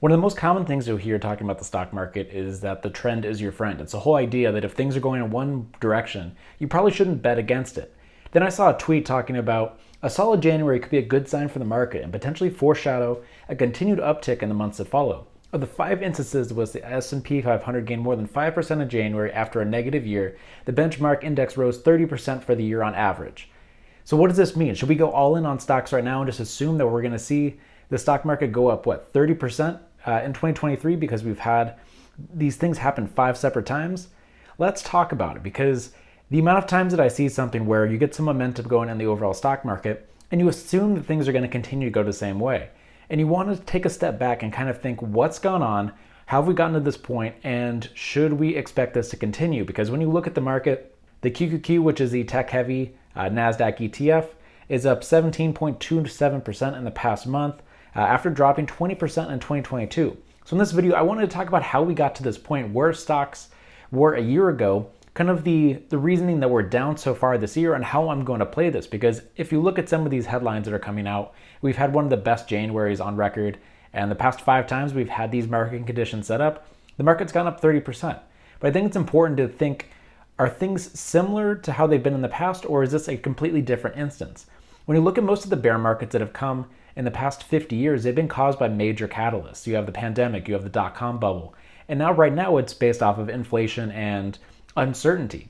One of the most common things you'll hear talking about the stock market is that the trend is your friend. It's the whole idea that if things are going in one direction, you probably shouldn't bet against it. Then I saw a tweet talking about a solid January could be a good sign for the market and potentially foreshadow a continued uptick in the months that follow. Of the 5 instances was the S&P 500 gained more than 5% in January after a negative year, the benchmark index rose 30% for the year on average. So what does this mean? Should we go all in on stocks right now and just assume that we're going to see the stock market go up, 30% in 2023 because we've had these things happen 5 separate times? Let's talk about it, because the amount of times that I see something where you get some momentum going in the overall stock market and you assume that things are going to continue to go the same way. And you want to take a step back and kind of think, what's gone on? How have we gotten to this point? And should we expect this to continue? Because when you look at the market, the QQQ, which is the tech-heavy NASDAQ ETF, is up 17.27% in the past month after dropping 20% in 2022. So in this video, I wanted to talk about how we got to this point, where stocks were a year ago, kind of the reasoning that we're down so far this year, and how I'm going to play this. Because if you look at some of these headlines that are coming out, we've had one of the best Januaries on record, and the past 5 times we've had these market conditions set up, the market's gone up 30%. But I think it's important to think, are things similar to how they've been in the past, or is this a completely different instance? When you look at most of the bear markets that have come in the past 50 years, they've been caused by major catalysts. You have the pandemic, you have the dot-com bubble, and now right now it's based off of inflation and uncertainty.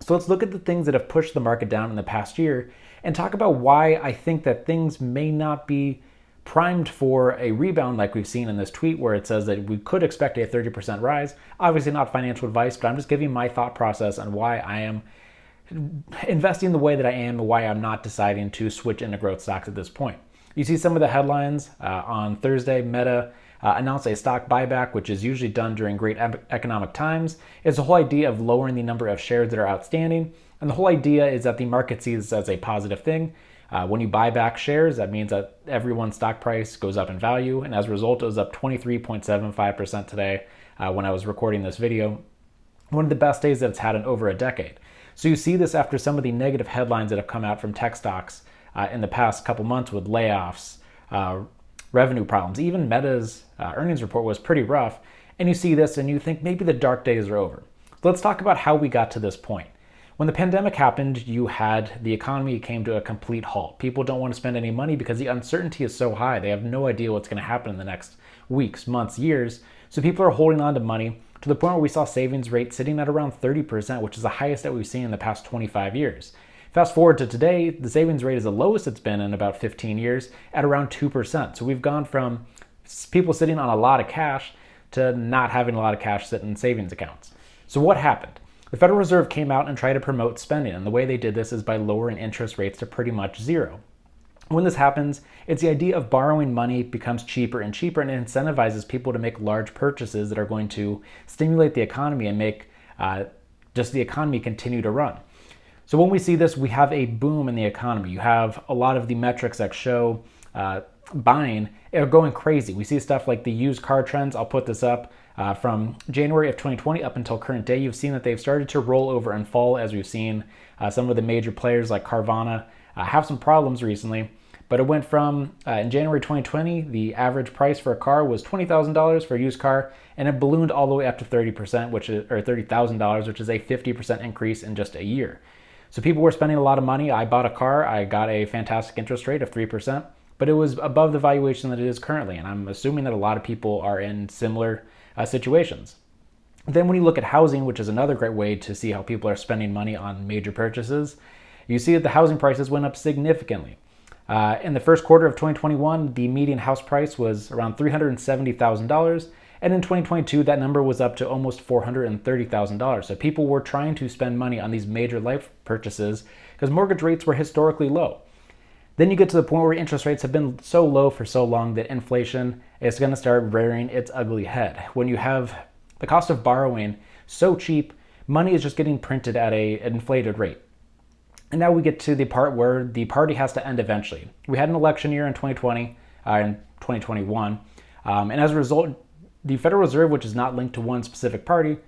So let's look at the things that have pushed the market down in the past year and talk about why I think that things may not be primed for a rebound like we've seen in this tweet, where it says that we could expect a 30% rise. Obviously not financial advice, but I'm just giving my thought process on why I am investing the way that I am and why I'm not deciding to switch into growth stocks at this point. You see some of the headlines on Thursday. Meta announced a stock buyback, which is usually done during great economic times. It's the whole idea of lowering the number of shares that are outstanding. And the whole idea is that the market sees this as a positive thing. When you buy back shares, that means that everyone's stock price goes up in value. And as a result, it was up 23.75% today when I was recording this video. One of the best days that it's had in over a decade. So you see this after some of the negative headlines that have come out from tech stocks in the past couple months with layoffs, revenue problems. Even Meta's earnings report was pretty rough. And you see this and you think maybe the dark days are over. So let's talk about how we got to this point. When the pandemic happened, you had the economy came to a complete halt. People don't want to spend any money because the uncertainty is so high. They have no idea what's going to happen in the next weeks, months, years. So people are holding on to money to the point where we saw savings rates sitting at around 30%, which is the highest that we've seen in the past 25 years. Fast forward to today, the savings rate is the lowest it's been in about 15 years at around 2%. So we've gone from people sitting on a lot of cash to not having a lot of cash sitting in savings accounts. So what happened? The Federal Reserve came out and tried to promote spending, and the way they did this is by lowering interest rates to pretty much zero. When this happens, it's the idea of borrowing money becomes cheaper and cheaper, and it incentivizes people to make large purchases that are going to stimulate the economy and make just the economy continue to run. So when we see this, we have a boom in the economy. You have a lot of the metrics that show buying are going crazy. We see stuff like the used car trends. I'll put this up from January of 2020 up until current day. You've seen that they've started to roll over and fall, as we've seen some of the major players like Carvana have some problems recently. But it went from, in January 2020, the average price for a car was $20,000 for a used car, and it ballooned all the way up to 30%, or $30,000, which is a 50% increase in just a year. So people were spending a lot of money. I bought a car. I got a fantastic interest rate of 3%, but it was above the valuation that it is currently. And I'm assuming that a lot of people are in similar situations. Then when you look at housing, which is another great way to see how people are spending money on major purchases, you see that the housing prices went up significantly. In the first quarter of 2021, the median house price was around $370,000. And in 2022, that number was up to almost $430,000. So people were trying to spend money on these major life purchases because mortgage rates were historically low. Then you get to the point where interest rates have been so low for so long that inflation is going to start rearing its ugly head. When you have the cost of borrowing so cheap, money is just getting printed at an inflated rate. And now we get to the part where the party has to end eventually. We had an election year in 2020 and 2021. And as a result, the Federal Reserve, which is not linked to one specific party,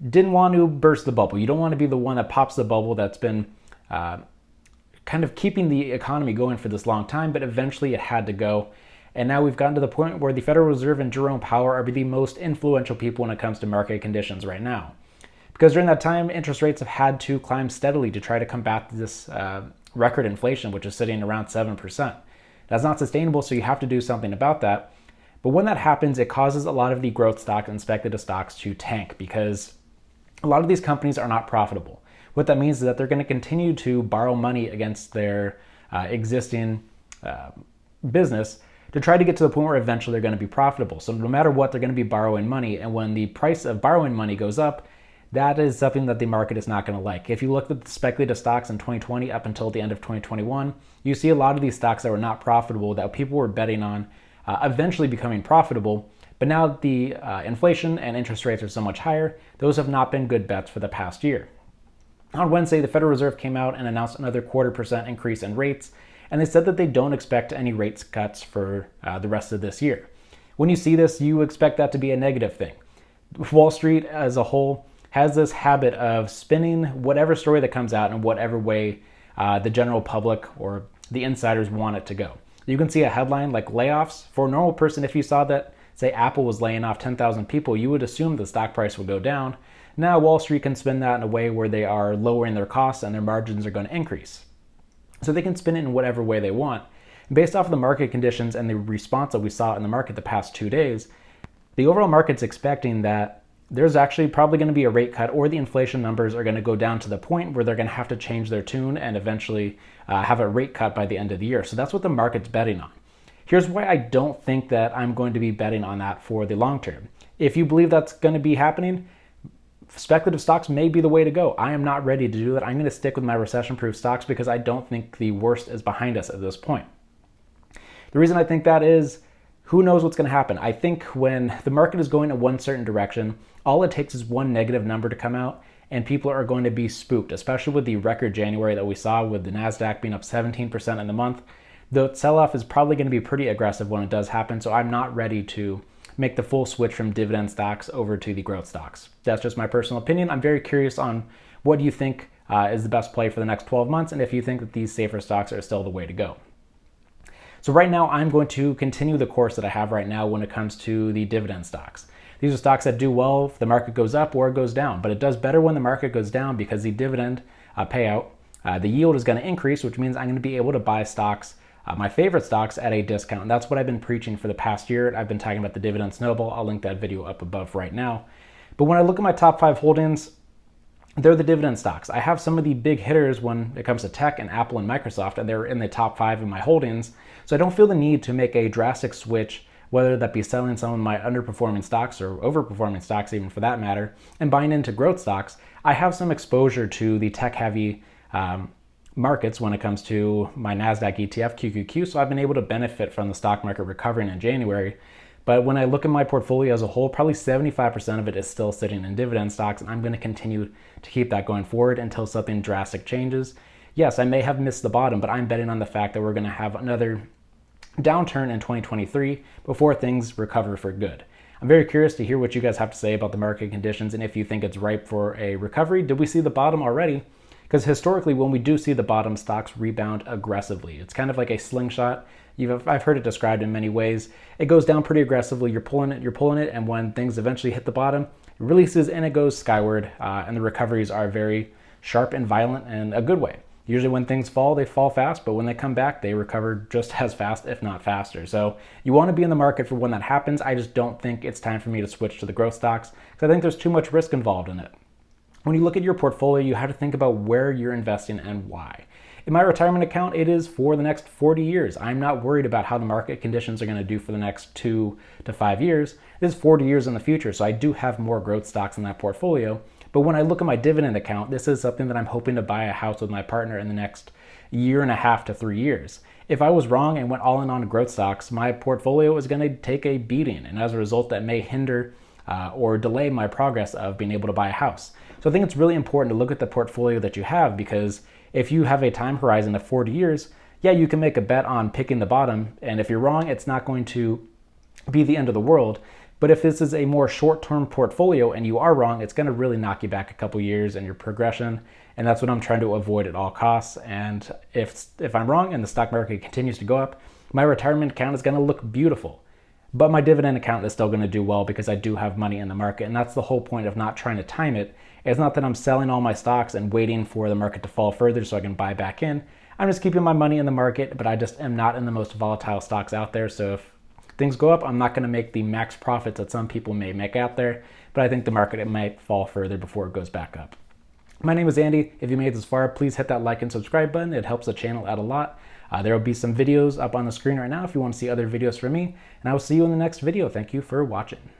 didn't want to burst the bubble. You don't want to be the one that pops the bubble that's been kind of keeping the economy going for this long time, but eventually it had to go. And now we've gotten to the point where the Federal Reserve and Jerome Powell are the most influential people when it comes to market conditions right now. Because during that time, interest rates have had to climb steadily to try to combat this record inflation, which is sitting around 7%. That's not sustainable, so you have to do something about that. But when that happens, it causes a lot of the growth stocks and speculative stocks to tank because a lot of these companies are not profitable. What that means is that they're going to continue to borrow money against their existing business to try to get to the point where eventually they're going to be profitable. So no matter what, they're going to be borrowing money. And when the price of borrowing money goes up, that is something that the market is not going to like. If you look at the speculative stocks in 2020 up until the end of 2021, you see a lot of these stocks that were not profitable that people were betting on eventually becoming profitable. But now that the inflation and interest rates are so much higher, those have not been good bets for the past year. On Wednesday, the Federal Reserve came out and announced another 0.25% increase in rates, and they said that they don't expect any rate cuts for the rest of this year. When you see this, you expect that to be a negative thing. Wall Street as a whole has this habit of spinning whatever story that comes out in whatever way the general public or the insiders want it to go. You can see a headline like layoffs. For a normal person, if you saw that, say, Apple was laying off 10,000 people, you would assume the stock price would go down. Now Wall Street can spin that in a way where they are lowering their costs and their margins are going to increase. So they can spin it in whatever way they want. And based off of the market conditions and the response that we saw in the market the past 2 days, the overall market's expecting that there's actually probably going to be a rate cut, or the inflation numbers are going to go down to the point where they're going to have to change their tune and eventually have a rate cut by the end of the year. So that's what the market's betting on. Here's why I don't think that I'm going to be betting on that for the long term. If you believe that's going to be happening, speculative stocks may be the way to go. I am not ready to do that. I'm going to stick with my recession-proof stocks because I don't think the worst is behind us at this point. The reason I think that is, who knows what's going to happen? I think when the market is going in one certain direction, all it takes is one negative number to come out and people are going to be spooked, especially with the record January that we saw with the NASDAQ being up 17% in the month. The sell-off is probably going to be pretty aggressive when it does happen, so I'm not ready to make the full switch from dividend stocks over to the growth stocks. That's just my personal opinion. I'm very curious on what you think is the best play for the next 12 months and if you think that these safer stocks are still the way to go. So right now, I'm going to continue the course that I have right now when it comes to the dividend stocks. These are stocks that do well if the market goes up or it goes down, but it does better when the market goes down because the dividend payout, the yield is going to increase, which means I'm going to be able to buy stocks, my favorite stocks, at a discount. And that's what I've been preaching for the past year. I've been talking about the dividend snowball. I'll link that video up above right now. But when I look at my top 5 holdings, they're the dividend stocks. I have some of the big hitters when it comes to tech and Apple and Microsoft, and they're in the top 5 of my holdings. So I don't feel the need to make a drastic switch, whether that be selling some of my underperforming stocks or overperforming stocks, even for that matter, and buying into growth stocks. I have some exposure to the tech-heavy markets when it comes to my NASDAQ ETF, QQQ, so I've been able to benefit from the stock market recovering in January. But when I look at my portfolio as a whole, probably 75% of it is still sitting in dividend stocks, and I'm going to continue to keep that going forward until something drastic changes. Yes, I may have missed the bottom, but I'm betting on the fact that we're going to have another downturn in 2023 before things recover for good. I'm very curious to hear what you guys have to say about the market conditions and if you think it's ripe for a recovery. Did we see the bottom already? Because historically, when we do see the bottom, stocks rebound aggressively. It's kind of like a slingshot. I've heard it described in many ways. It goes down pretty aggressively. You're pulling it, and when things eventually hit the bottom, it releases and it goes skyward, and the recoveries are very sharp and violent in a good way. Usually when things fall, they fall fast, but when they come back, they recover just as fast, if not faster. So you want to be in the market for when that happens. I just don't think it's time for me to switch to the growth stocks because I think there's too much risk involved in it. When you look at your portfolio, you have to think about where you're investing and why. In my retirement account, it is for the next 40 years. I'm not worried about how the market conditions are going to do for the next 2 to 5 years. It is 40 years in the future, so I do have more growth stocks in that portfolio. But when I look at my dividend account, this is something that I'm hoping to buy a house with my partner in the next 1.5 to 3 years. If I was wrong and went all in on growth stocks, my portfolio is going to take a beating, and as a result, that may hinder or delay my progress of being able to buy a house. So I think it's really important to look at the portfolio that you have, because if you have a time horizon of 40 years, yeah, you can make a bet on picking the bottom, and if you're wrong, it's not going to be the end of the world. But if this is a more short-term portfolio and you are wrong, it's going to really knock you back a couple years in your progression, and that's what I'm trying to avoid at all costs. And if I'm wrong and the stock market continues to go up, My retirement account is going to look beautiful. But my dividend account is still going to do well because I do have money in the market. And that's the whole point of not trying to time it. It's not that I'm selling all my stocks and waiting for the market to fall further so I can buy back in. I'm just keeping my money in the market, but I just am not in the most volatile stocks out there. So if things go up, I'm not going to make the max profits that some people may make out there. But I think the market, it might fall further before it goes back up. My name is Andy. If you made it this far, please hit that like and subscribe button. It helps the channel out a lot. There will be some videos up on the screen right now if you want to see other videos from me. And I will see you in the next video. Thank you for watching.